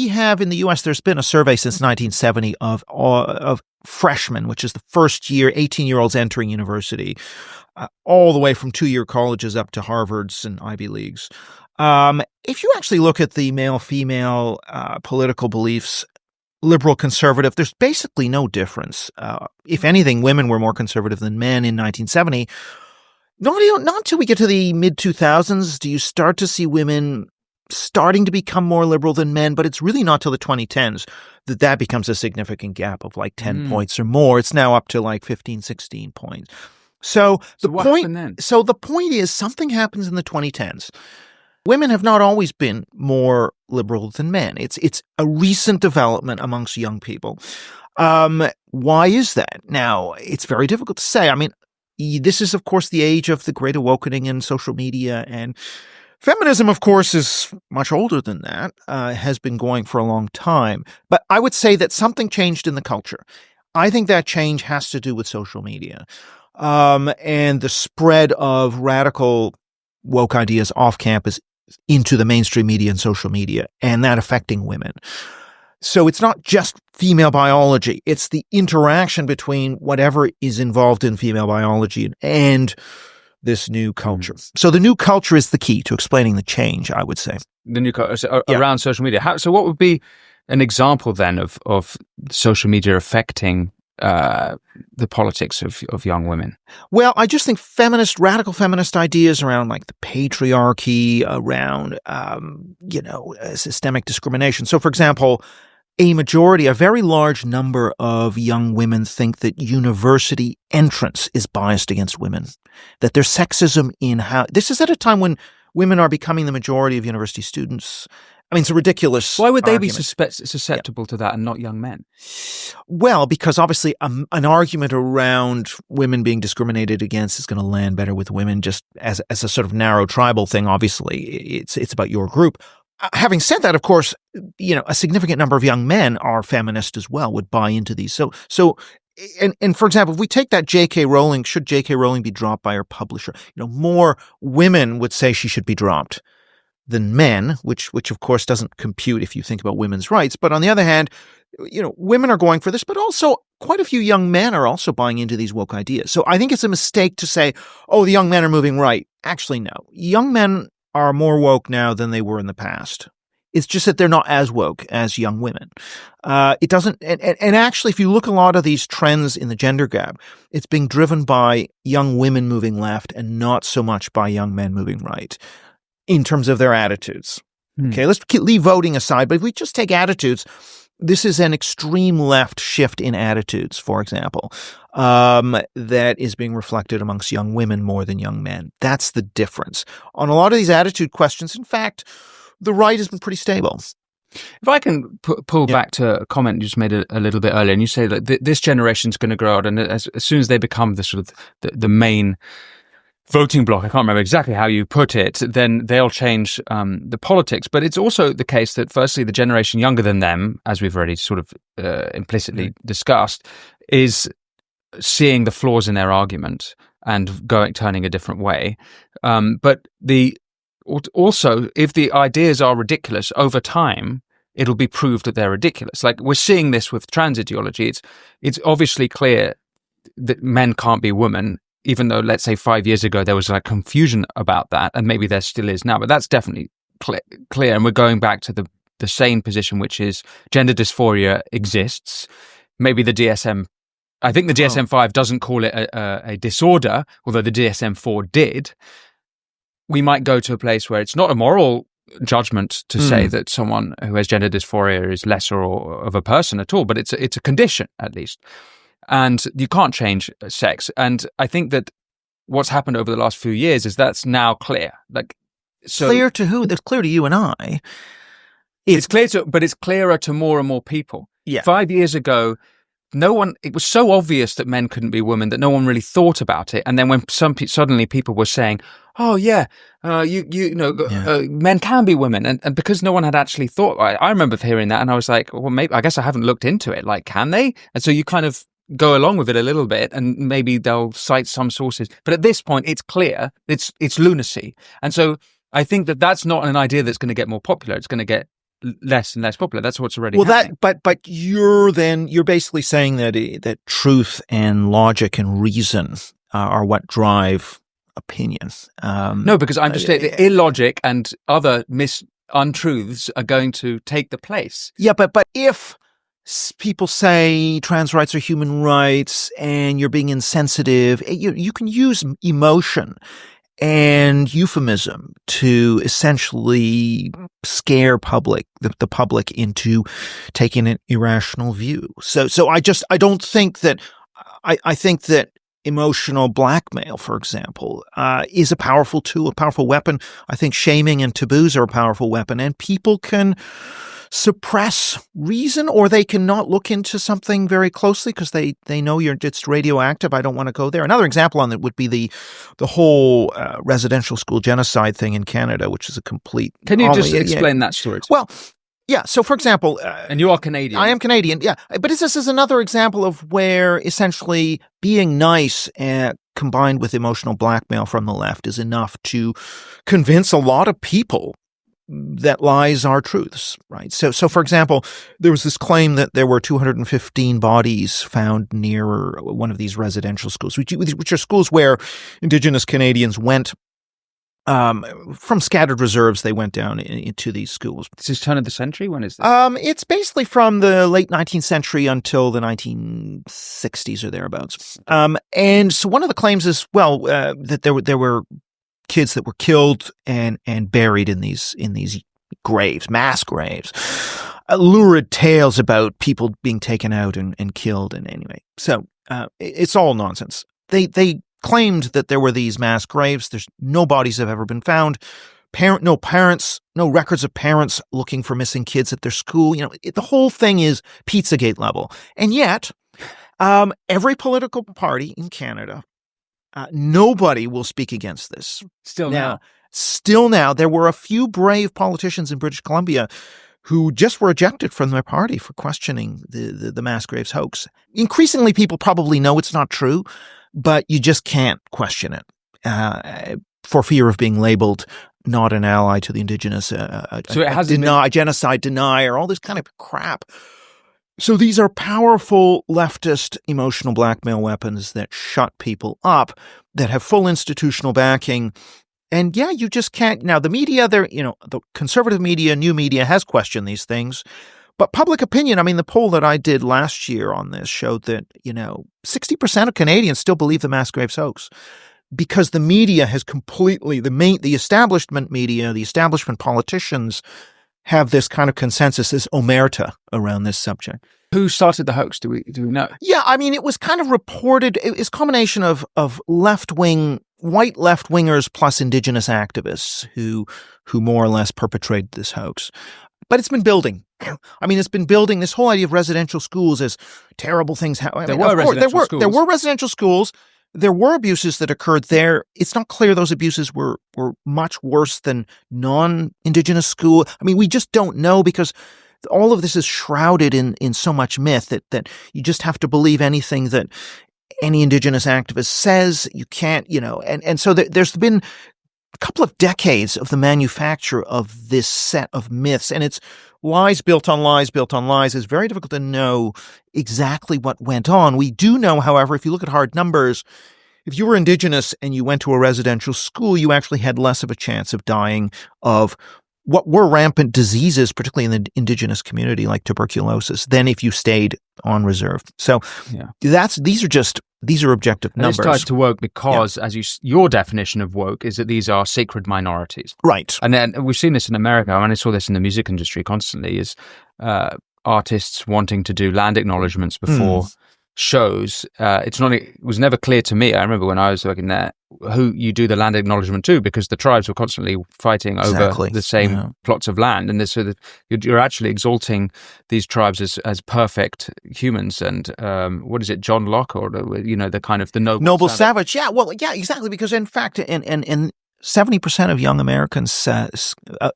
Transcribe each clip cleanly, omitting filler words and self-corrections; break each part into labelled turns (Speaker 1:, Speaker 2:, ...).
Speaker 1: we have in the U.S., there's been a survey since 1970 of freshmen, which is the first year, 18-year-olds entering university, all the way from 2-year colleges up to Harvards and Ivy Leagues. If you actually look at the male-female political beliefs, liberal, conservative, there's basically no difference. If anything, women were more conservative than men in 1970. Not until we get to the mid-2000s do you start to see women starting to become more liberal than men, but it's really not till the 2010s that becomes a significant gap of like 10 points or more. It's now up to like 15, 16 points. So the point is something happens in the 2010s. Women have not always been more liberal than men. It's a recent development amongst young people. Why is that? Now, it's very difficult to say. I mean, this is, of course, the age of the Great Awakening and social media, and feminism, of course, is much older than that, has been going for a long time. But I would say that something changed in the culture. I think that change has to do with social media and the spread of radical woke ideas off campus into the mainstream media and social media, and that affecting women. So it's not just female biology. It's the interaction between whatever is involved in female biology and this new culture. So the new culture is the key to explaining the change, I would say.
Speaker 2: The new culture around social media. So what would be an example then of social media affecting the politics of young women?
Speaker 1: Well, I just think radical feminist ideas around like the patriarchy, around, systemic discrimination. So, for example, a very large number of young women think that university entrance is biased against women, that there's sexism in this is at a time when women are becoming the majority of university students. I mean, it's a ridiculous
Speaker 2: Why would they be
Speaker 1: argument.
Speaker 2: susceptible to that and not young men?
Speaker 1: Well, because obviously an argument around women being discriminated against is going to land better with women just as a sort of narrow tribal thing. Obviously, it's about your group. Having said that, of course, a significant number of young men are feminist as well, would buy into these. So, and for example, if we take that J.K. Rowling, should J.K. Rowling be dropped by her publisher? More women would say she should be dropped than men, which of course doesn't compute if you think about women's rights. But on the other hand, women are going for this, but also quite a few young men are also buying into these woke ideas. So I think it's a mistake to say, oh, the young men are moving right. Actually, no. Young men are more woke now than they were in the past. It's just that they're not as woke as young women. It doesn't, and actually, if you look at a lot of these trends in the gender gap, it's being driven by young women moving left and not so much by young men moving right in terms of their attitudes. Okay, let's leave voting aside, but if we just take attitudes, this is an extreme left shift in attitudes, for example, that is being reflected amongst young women more than young men. That's the difference. On a lot of these attitude questions, in fact, the right has been pretty stable.
Speaker 2: If I can pull back to a comment you just made a little bit earlier, and you say that this generation's going to grow out, and as soon as they become the sort of the main voting bloc, I can't remember exactly how you put it, then they'll change the politics. But it's also the case that, firstly, the generation younger than them, as we've already sort of implicitly discussed, is seeing the flaws in their argument and turning a different way. But also, if the ideas are ridiculous over time, it'll be proved that they're ridiculous. Like we're seeing this with trans ideology. It's obviously clear that men can't be women, even though, let's say, 5 years ago, there was like confusion about that, and maybe there still is now, but that's definitely clear. And we're going back to the same position, which is gender dysphoria exists. Maybe I think the DSM-5 doesn't call it a disorder, although the DSM-4 did. We might go to a place where it's not a moral judgment to say that someone who has gender dysphoria is lesser of a person at all, but it's a condition, at least. And you can't change sex. And I think that what's happened over the last few years is that's now clear.
Speaker 1: Clear to who? That's clear to you and I.
Speaker 2: It's clearer to more and more people.
Speaker 1: Yeah.
Speaker 2: 5 years ago, it was so obvious that men couldn't be women that no one really thought about it. And then when suddenly people were saying, oh yeah, men can be women. And because no one had actually thought, I remember hearing that and I was like, well, maybe, I guess I haven't looked into it. Like, can they? And so you kind of go along with it a little bit and maybe they'll cite some sources. But at this point, it's clear it's lunacy. And so I think that that's not an idea that's going to get more popular. It's going to get less and less popular. That's what's already happening.
Speaker 1: But you're basically saying that truth and logic and reason are what drive opinion.
Speaker 2: No, because I'm just saying the illogic and other untruths are going to take the place.
Speaker 1: Yeah, but if people say trans rights are human rights and you're being insensitive, you can use emotion and euphemism to essentially scare the public into taking an irrational view. So I don't think that I think that emotional blackmail, for example, is a powerful tool, a powerful weapon. I think shaming and taboos are a powerful weapon, and people can suppress reason, or they can not look into something very closely because they know it's radioactive. I don't want to go there. Another example on that would be the whole residential school genocide thing in Canada, which is a complete.
Speaker 2: Can you just explain that story?
Speaker 1: Well, yeah. So, for example,
Speaker 2: and you are Canadian.
Speaker 1: I am Canadian. Yeah, but this is another example of where essentially being nice combined with emotional blackmail from the left is enough to convince a lot of people that lies are truths, right? So for example, there was this claim that there were 215 bodies found near one of these residential schools, which are schools where Indigenous Canadians went from scattered reserves. They went down into these schools.
Speaker 2: This is turn of the century. When is this?
Speaker 1: It's basically from the late 19th century until the 1960s or thereabouts. And so one of the claims is that there were kids that were killed and buried in these graves, mass graves. Lurid tales about people being taken out and killed. And anyway, so it's all nonsense. They claimed that there were these mass graves. There's no bodies have ever been found. No parents, no records of parents looking for missing kids at their school. The whole thing is Pizzagate level. And yet, every political party in Canada, nobody will speak against this.
Speaker 2: Still now,
Speaker 1: there were a few brave politicians in British Columbia who just were ejected from their party for questioning the mass graves hoax. Increasingly, people probably know it's not true, but you just can't question it for fear of being labeled not an ally to the Indigenous, genocide denier, all this kind of crap. So these are powerful leftist emotional blackmail weapons that shut people up, that have full institutional backing. And yeah, you just can't. Now, the media, the conservative media, new media has questioned these things. But public opinion, the poll that I did last year on this showed that, 60% of Canadians still believe the mass graves hoax, because the media has completely, the establishment media, the establishment politicians have this kind of consensus, this omerta around this subject.
Speaker 2: Who started the hoax? Do we know?
Speaker 1: Yeah, it was kind of reported. It's a combination of white left-wingers plus Indigenous activists who more or less perpetrated this hoax. But it's been building. It's been building. This whole idea of residential schools as terrible things. There were residential schools. There were abuses that occurred there. It's not clear those abuses were much worse than non-Indigenous school. We just don't know, because all of this is shrouded in so much myth that you just have to believe anything that any Indigenous activist says. You can't, and so there's been a couple of decades of the manufacture of this set of myths, and it's lies built on lies built on lies. It's very difficult to know exactly what went on. We do know, however, if you look at hard numbers, if you were Indigenous and you went to a residential school, you actually had less of a chance of dying of what were rampant diseases, particularly in the Indigenous community, like tuberculosis, than if you stayed on reserve. So these are objective numbers.
Speaker 2: It's tied to woke because, your definition of woke is that these are sacred minorities.
Speaker 1: Right.
Speaker 2: And then we've seen this in America. I saw this in the music industry constantly, is artists wanting to do land acknowledgements before shows. It was never clear to me. I remember when I was working there, who you do the land acknowledgement to, because the tribes were constantly fighting over the same plots of land, and so you're actually exalting these tribes as perfect humans. And what is it, John Locke, or the kind of the noble
Speaker 1: savage? Yeah, well, yeah, exactly. Because in fact, in 70% of young Americans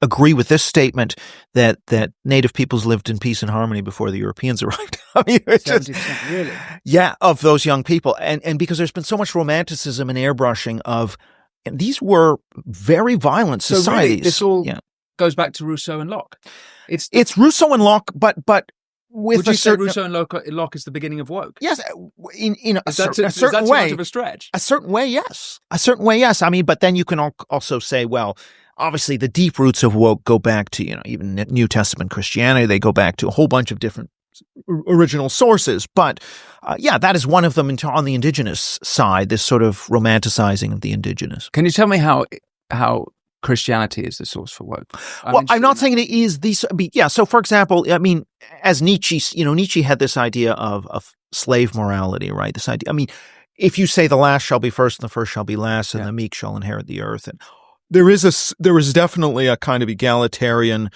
Speaker 1: agree with this statement that Native peoples lived in peace and harmony before the Europeans arrived.
Speaker 2: 70%, really?
Speaker 1: Yeah, of those young people. And because there's been so much romanticism and airbrushing of, and these were very violent societies.
Speaker 2: So really, goes back to Rousseau and Locke.
Speaker 1: It's Rousseau and Locke, but with
Speaker 2: would you
Speaker 1: a certain
Speaker 2: say Rousseau and Locke is the beginning of woke?
Speaker 1: yes, in a
Speaker 2: Is that
Speaker 1: certain
Speaker 2: too
Speaker 1: way.
Speaker 2: much of a stretch?
Speaker 1: A certain way, yes. A certain way, yes. I mean, but then you can also say, well, obviously the deep roots of woke go back to, even New Testament Christianity. They go back to a whole bunch of different original sources. But that is one of them on the indigenous side, this sort of romanticizing of the indigenous.
Speaker 2: Can you tell me how Christianity is the source for woke?
Speaker 1: I'm not saying it is So, for example, I mean, as Nietzsche, Nietzsche had this idea of slave morality, right? This idea. I mean, if you say the last shall be first and the first shall be last, and the meek shall inherit the earth, and there is definitely a kind of egalitarian,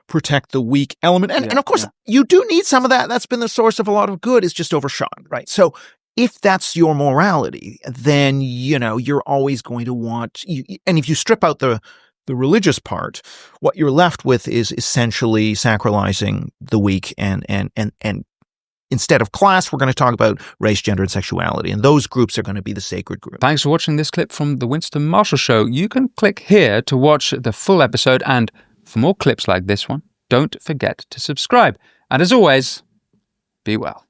Speaker 1: protect the weak element, and of course you do need some of that. That's been the source of a lot of good. Is just overshot, right? So, if that's your morality, then, you're always going to want, and if you strip out the religious part, what you're left with is essentially sacralizing the weak, and instead of class, we're going to talk about race, gender, and sexuality, and those groups are going to be the sacred group.
Speaker 2: Thanks for watching this clip from The Winston Marshall Show. You can click here to watch the full episode, and for more clips like this one, don't forget to subscribe. And as always, be well.